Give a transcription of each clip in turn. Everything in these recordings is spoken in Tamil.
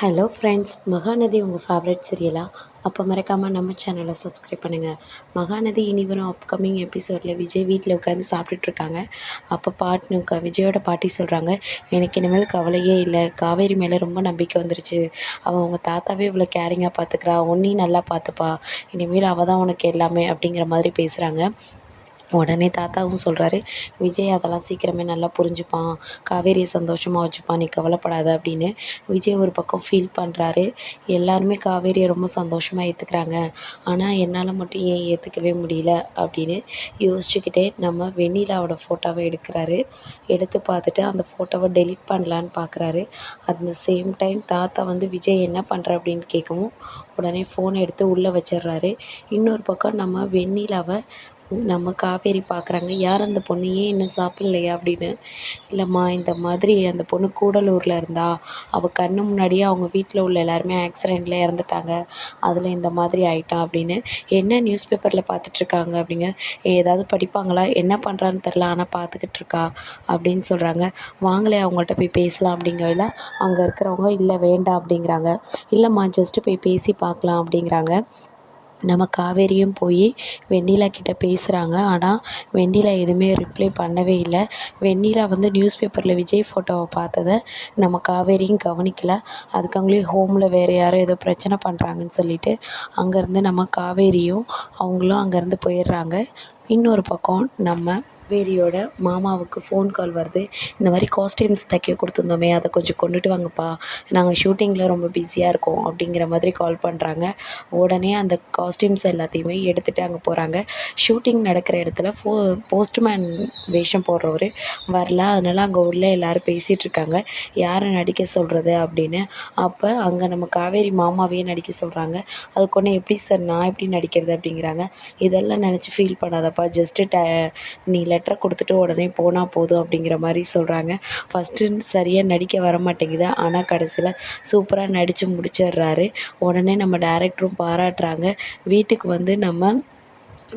ஹலோ ஃப்ரெண்ட்ஸ், மகாநதி உங்கள் ஃபேவரட் சீரியலா? அப்போ மறக்காமல் நம்ம சேனலை சப்ஸ்கிரைப் பண்ணுங்கள். மகாநதி இனி வரும் அப்கமிங் எபிசோடில் விஜய் வீட்டில் உட்காந்து சாப்பிட்டுட்ருக்காங்க. அப்போ விஜயோட பாட்டி சொல்கிறாங்க, எனக்கு இனிமேல் கவலையே இல்லை, காவேரி மேலே ரொம்ப நம்பிக்கை வந்துருச்சு. அவள் உங்கள் தாத்தாவே இவ்வளோ கேரிங்காக பார்த்துக்கிறா, உன்னையும் நல்லா பார்த்துப்பா, இனிமேல் அவள் தான் உனக்கு எல்லாமே அப்படிங்கிற மாதிரி பேசுகிறாங்க. உடனே தாத்தாவும் சொல்கிறாரு, விஜய் அதெல்லாம் சீக்கிரமே நல்லா புரிஞ்சுப்பான், காவேரியை சந்தோஷமாக வச்சுப்பான், நீ கவலைப்படாத அப்படின்னு. விஜய் ஒரு பக்கம் ஃபீல் பண்ணுறாரு. எல்லாருமே காவேரியை ரொம்ப சந்தோஷமாக ஏற்றுக்கிறாங்க, ஆனால் என்னால் மட்டும் ஏன் ஏற்றுக்கவே முடியல அப்படின்னு யோசிச்சுக்கிட்டே நம்ம வெண்ணிலாவோட ஃபோட்டோவை எடுக்கிறாரு. எடுத்து பார்த்துட்டு அந்த ஃபோட்டோவை டெலீட் பண்ணலான்னு பார்க்குறாரு. அந்த சேம் டைம் தாத்தா வந்து விஜய் என்ன பண்ணுற அப்படின்னு கேட்கவும் உடனே ஃபோனை எடுத்து உள்ளே வச்சிடுறாரு. இன்னொரு பக்கம் நம்ம வெண்ணிலாவை நம்ம காவேரி பார்க்குறாங்க. யார் அந்த பொண்ணு, ஏன் இன்னும் சாப்பிட்லையா அப்படின்னு. இல்லைம்மா, இந்த மாதிரி அந்த பொண்ணு கூடலூரில் இருந்தா, அவள் கண்ணு முன்னாடியே அவங்க வீட்டில் உள்ள எல்லாருமே ஆக்சிடெண்ட்டில் இறந்துட்டாங்க, அதில் இந்த மாதிரி ஆயிட்டான் அப்படின்னு. என்ன நியூஸ் பேப்பரில் பார்த்துட்ருக்காங்க அப்படிங்க. ஏதாவது படிப்பாங்களா, என்ன பண்ணுறான்னு தெரில, ஆனால் பார்த்துக்கிட்டு இருக்கா அப்படின்னு சொல்கிறாங்க. வாங்களே அவங்கள்ட்ட போய் பேசலாம் அப்படிங்கல அங்கே இருக்கிறவங்க இல்லை வேண்டாம் அப்படிங்கிறாங்க. இல்லைம்மா, ஜஸ்ட்டு போய் பேசி பார்க்கலாம் அப்படிங்கிறாங்க. நம்ம காவேரியும் போய் வெண்ணிலா கிட்டே பேசுகிறாங்க. ஆனால் வெண்ணிலா எதுவுமே ரிப்ளை பண்ணவே இல்லை. வெண்ணிலா வந்து நியூஸ் பேப்பரில் விஜய் ஃபோட்டோவை பார்த்ததை நம்ம காவேரியும் கவனிக்கலை. அதுக்கு அவங்களே ஹோமில் வேறு யாரோ ஏதோ பிரச்சனை பண்ணுறாங்கன்னு சொல்லிட்டு அங்கேருந்து நம்ம காவேரியும் அவங்களும் அங்கேருந்து போயிடுறாங்க. இன்னொரு பக்கம் நம்ம காவேரியோட மாமாவுக்கு ஃபோன் கால் வருது. இந்த மாதிரி காஸ்டியூம்ஸ் தைக்க கொடுத்துருந்தோமே, அதை கொஞ்சம் கொண்டுட்டு வாங்கப்பா, நாங்கள் ஷூட்டிங்கில் ரொம்ப பிஸியாக இருக்கோம் அப்படிங்கிற மாதிரி கால் பண்ணுறாங்க. உடனே அந்த காஸ்டியூம்ஸ் எல்லாத்தையுமே எடுத்துகிட்டு அங்கே போகிறாங்க. ஷூட்டிங் நடக்கிற இடத்துல போஸ்ட்மேன் வேஷம் போடுறவர் வரல. அதனால் அங்கே உள்ள எல்லோரும் பேசிகிட்ருக்காங்க, யாரை நடிக்க சொல்கிறது அப்படின்னு. அப்போ அங்கே நம்ம காவேரி மாமாவையே நடிக்க சொல்கிறாங்க. அதுக்கு ஒன்று, எப்படி சார் நான் எப்படி நடிக்கிறது அப்படிங்கிறாங்க. இதெல்லாம் நினச்சி ஃபீல் பண்ணாதப்பா, ஜஸ்ட்டு நீ லெட்டரை கொடுத்துட்டு உடனே போனால் போதும் அப்படிங்கிற மாதிரி சொல்கிறாங்க. ஃபஸ்ட்டு சரியாக நடிக்க வர மாட்டேங்குது, ஆனால் கடைசியில் சூப்பராக நடித்து முடிச்சிடுறாரு. உடனே நம்ம டைரக்டரும் பாராட்டுறாங்க. வீட்டுக்கு வந்து நம்ம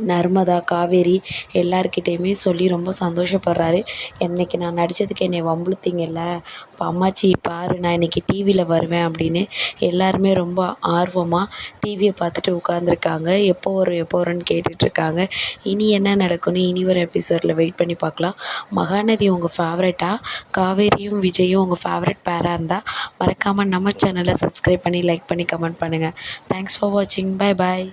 நர்மதா, காவேரி எல்லாருக்கிட்டேயுமே சொல்லி ரொம்ப சந்தோஷப்படுறாரு. இன்றைக்கி நான் நடித்ததுக்கு என்னை வம்புழுத்தீங்கல்ல, இப்போ அம்மாச்சி பாரு, நான் இன்றைக்கி டிவியில் வருவேன் அப்படின்னு எல்லாருமே ரொம்ப ஆர்வமாக டிவியை பார்த்துட்டு உட்காந்துருக்காங்க. எப்போ வரும்னு கேட்டுட்ருக்காங்க. இனி என்ன நடக்கும்னு இனி ஒரு எபிசோடில் வெயிட் பண்ணி பார்க்கலாம். மகாநதி உங்கள் ஃபேவரட்டா? காவேரியும் விஜயும் உங்கள் ஃபேவரட் பேராக இருந்தால் மறக்காமல் நம்ம சேனலை சப்ஸ்கிரைப் பண்ணி லைக் பண்ணி கமெண்ட் பண்ணுங்கள். தேங்க்ஸ் ஃபார் வாட்சிங். Bye bye.